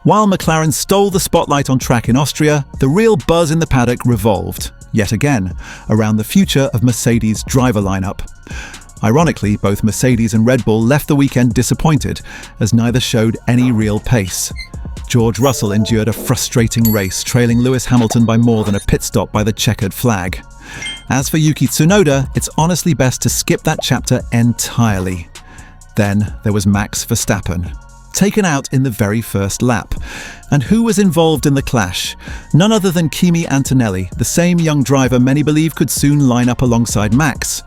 While McLaren stole the spotlight on track in Austria, the real buzz in the paddock revolved, yet again, around the future of Mercedes' driver lineup. Ironically, both Mercedes and Red Bull left the weekend disappointed, as neither showed any real pace. George Russell endured a frustrating race, trailing Lewis Hamilton by more than a pit stop by the checkered flag. As for Yuki Tsunoda, it's honestly best to skip that chapter entirely. Then there was Max Verstappen, taken out in the very first lap. And who was involved in the clash? None other than Kimi Antonelli, the same young driver many believe could soon line up alongside Max.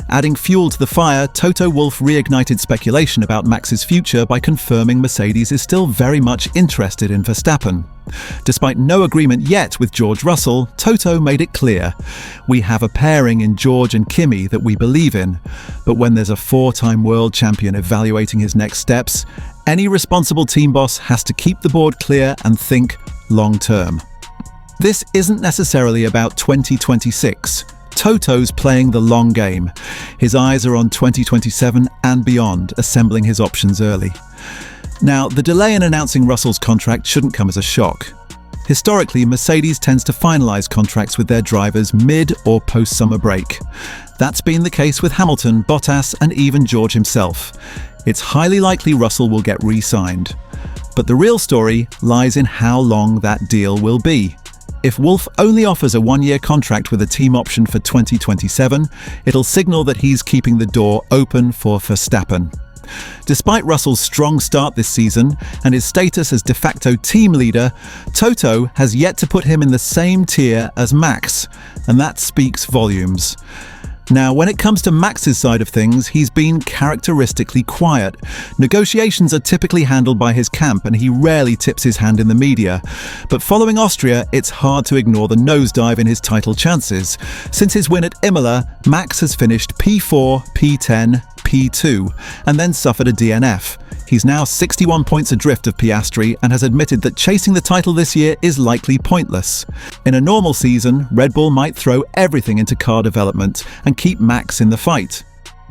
Adding fuel to the fire, Toto Wolff reignited speculation about Max's future by confirming Mercedes is still very much interested in Verstappen. Despite no agreement yet with George Russell, Toto made it clear, "We have a pairing in George and Kimi that we believe in, but when there's a four-time world champion evaluating his next steps, any responsible team boss has to keep the board clear and think long-term." This isn't necessarily about 2026. Toto's playing the long game. His eyes are on 2027 and beyond, assembling his options early. Now, the delay in announcing Russell's contract shouldn't come as a shock. Historically, Mercedes tends to finalise contracts with their drivers mid or post-summer break. That's been the case with Hamilton, Bottas, and even George himself. It's highly likely Russell will get re-signed. But the real story lies in how long that deal will be. If Wolff only offers a one-year contract with a team option for 2027, it'll signal that he's keeping the door open for Verstappen. Despite Russell's strong start this season and his status as de facto team leader, Toto has yet to put him in the same tier as Max, and that speaks volumes. Now, when it comes to Max's side of things, he's been characteristically quiet. Negotiations are typically handled by his camp and he rarely tips his hand in the media. But following Austria, it's hard to ignore the nosedive in his title chances. Since his win at Imola, Max has finished P4, P10, P2, and then suffered a DNF. He's now 61 points adrift of Piastri and has admitted that chasing the title this year is likely pointless. In a normal season, Red Bull might throw everything into car development and keep Max in the fight.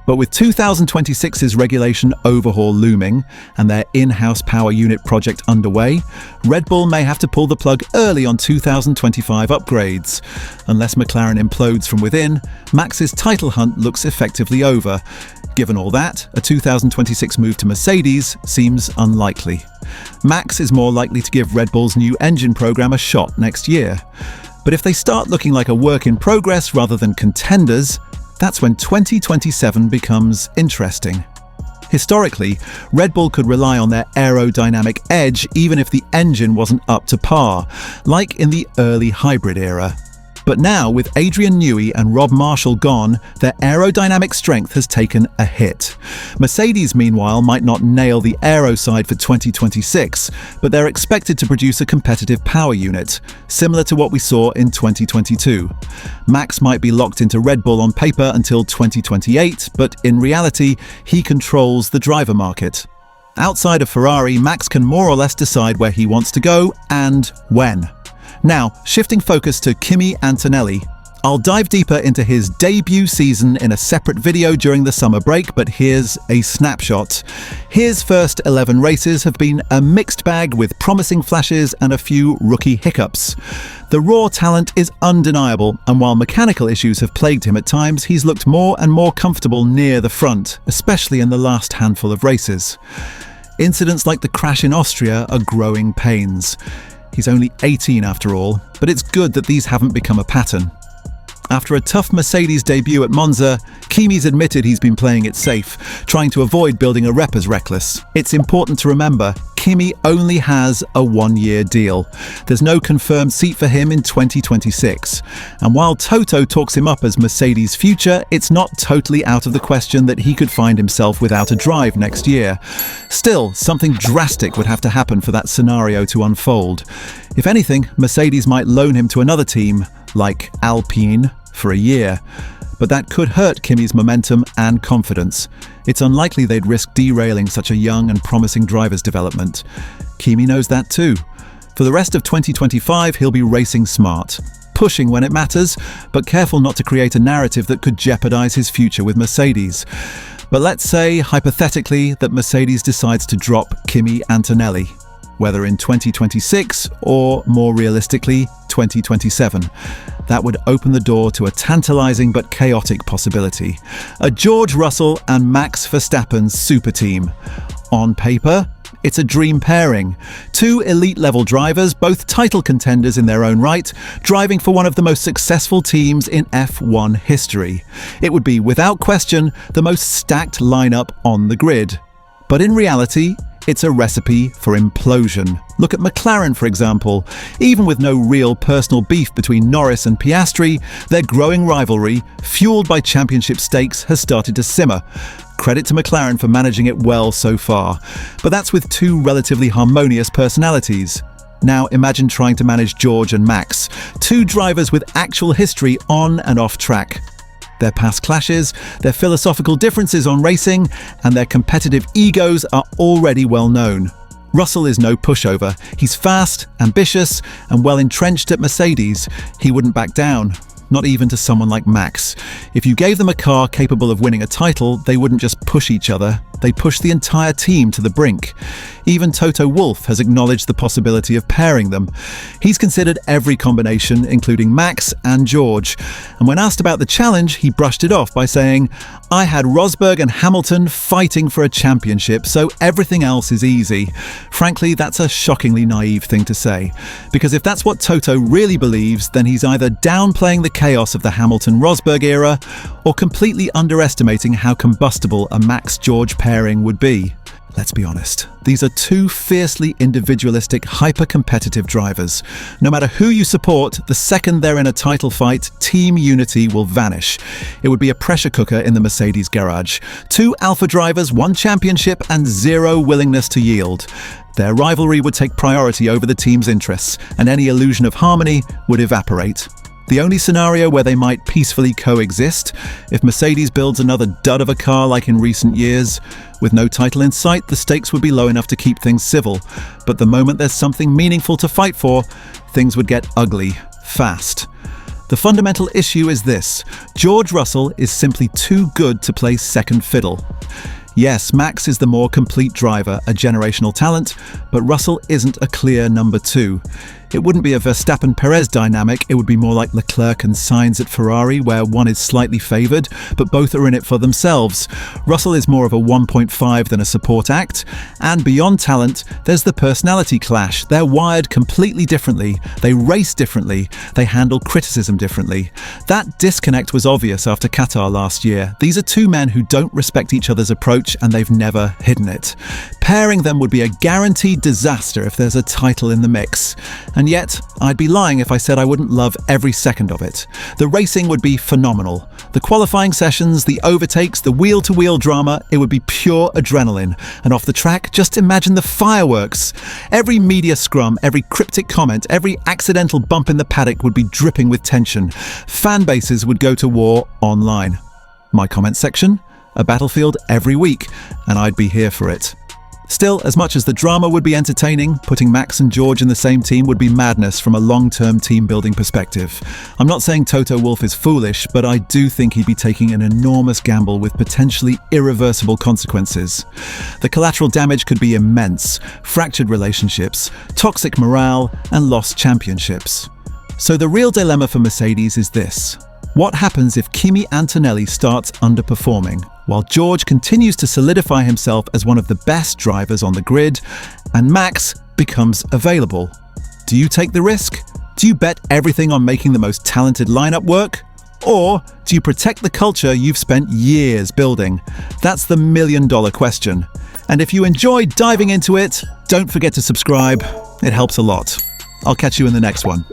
But with 2026's regulation overhaul looming and their in-house power unit project underway, Red Bull may have to pull the plug early on 2025 upgrades. Unless McLaren implodes from within, Max's title hunt looks effectively over. Given all that, a 2026 move to Mercedes seems unlikely. Max is more likely to give Red Bull's new engine program a shot next year. But if they start looking like a work in progress rather than contenders, that's when 2027 becomes interesting. Historically, Red Bull could rely on their aerodynamic edge even if the engine wasn't up to par, like in the early hybrid era. But now, with Adrian Newey and Rob Marshall gone, their aerodynamic strength has taken a hit. Mercedes, meanwhile, might not nail the aero side for 2026, but they're expected to produce a competitive power unit, similar to what we saw in 2022. Max might be locked into Red Bull on paper until 2028, but in reality, he controls the driver market. Outside of Ferrari, Max can more or less decide where he wants to go and when. Now, shifting focus to Kimi Antonelli. I'll dive deeper into his debut season in a separate video during the summer break, but here's a snapshot. His first 11 races have been a mixed bag with promising flashes and a few rookie hiccups. The raw talent is undeniable, and while mechanical issues have plagued him at times, he's looked more and more comfortable near the front, especially in the last handful of races. Incidents like the crash in Austria are growing pains. He's only 18 after all, but it's good that these haven't become a pattern. After a tough Mercedes debut at Monza, Kimi's admitted he's been playing it safe, trying to avoid building a rep as reckless. It's important to remember, Kimi only has a one-year deal. There's no confirmed seat for him in 2026. And while Toto talks him up as Mercedes' future, it's not totally out of the question that he could find himself without a drive next year. Still, something drastic would have to happen for that scenario to unfold. If anything, Mercedes might loan him to another team, like Alpine, for a year. But that could hurt Kimi's momentum and confidence. It's unlikely they'd risk derailing such a young and promising driver's development. Kimi knows that too. For the rest of 2025, he'll be racing smart, pushing when it matters, but careful not to create a narrative that could jeopardize his future with Mercedes. But let's say, hypothetically, that Mercedes decides to drop Kimi Antonelli. whether in 2026 or, more realistically, 2027. That would open the door to a tantalizing but chaotic possibility. A George Russell and Max Verstappen super team. On paper, it's a dream pairing. Two elite-level drivers, both title contenders in their own right, driving for one of the most successful teams in F1 history. It would be, without question, the most stacked lineup on the grid. But in reality, it's a recipe for implosion. Look at McLaren, for example. Even with no real personal beef between Norris and Piastri, their growing rivalry, fueled by championship stakes, has started to simmer. Credit to McLaren for managing it well so far. But that's with two relatively harmonious personalities. Now imagine trying to manage George and Max, two drivers with actual history on and off track. Their past clashes, their philosophical differences on racing, and their competitive egos are already well known. Russell is no pushover. He's fast, ambitious, and well entrenched at Mercedes. He wouldn't back down. Not even to someone like Max. If you gave them a car capable of winning a title, they wouldn't just push each other, they'd push the entire team to the brink. Even Toto Wolff has acknowledged the possibility of pairing them. He's considered every combination, including Max and George. And when asked about the challenge, he brushed it off by saying, "I had Rosberg and Hamilton fighting for a championship, so everything else is easy." Frankly, that's a shockingly naive thing to say. Because if that's what Toto really believes, then he's either downplaying the chaos of the Hamilton-Rosberg era, or completely underestimating how combustible a Max-George pairing would be. Let's be honest, these are two fiercely individualistic, hyper-competitive drivers. No matter who you support, the second they're in a title fight, team unity will vanish. It would be a pressure cooker in the Mercedes garage. Two alpha drivers, one championship, and zero willingness to yield. Their rivalry would take priority over the team's interests, and any illusion of harmony would evaporate. The only scenario where they might peacefully coexist, if Mercedes builds another dud of a car like in recent years. With no title in sight, the stakes would be low enough to keep things civil. But the moment there's something meaningful to fight for, things would get ugly, fast. The fundamental issue is this: George Russell is simply too good to play second fiddle. Yes, Max is the more complete driver, a generational talent, but Russell isn't a clear number two. It wouldn't be a Verstappen-Perez dynamic, it would be more like Leclerc and Sainz at Ferrari, where one is slightly favoured, but both are in it for themselves. Russell is more of a 1.5 than a support act, and beyond talent, there's the personality clash. They're wired completely differently, they race differently, they handle criticism differently. That disconnect was obvious after Qatar last year. These are two men who don't respect each other's approach, and they've never hidden it. Pairing them would be a guaranteed disaster if there's a title in the mix. And yet, I'd be lying if I said I wouldn't love every second of it. The racing would be phenomenal. The qualifying sessions, the overtakes, the wheel-to-wheel drama, it would be pure adrenaline. And off the track, just imagine the fireworks. Every media scrum, every cryptic comment, every accidental bump in the paddock would be dripping with tension. Fan bases would go to war online. My comment section? A battlefield every week, and I'd be here for it. Still, as much as the drama would be entertaining, putting Max and George in the same team would be madness from a long-term team-building perspective. I'm not saying Toto Wolff is foolish, but I do think he'd be taking an enormous gamble with potentially irreversible consequences. The collateral damage could be immense: fractured relationships, toxic morale, and lost championships. So the real dilemma for Mercedes is this: what happens if Kimi Antonelli starts underperforming, while George continues to solidify himself as one of the best drivers on the grid, and Max becomes available? Do you take the risk? Do you bet everything on making the most talented lineup work? Or do you protect the culture you've spent years building? That's the million-dollar question. And if you enjoyed diving into it, don't forget to subscribe. It helps a lot. I'll catch you in the next one.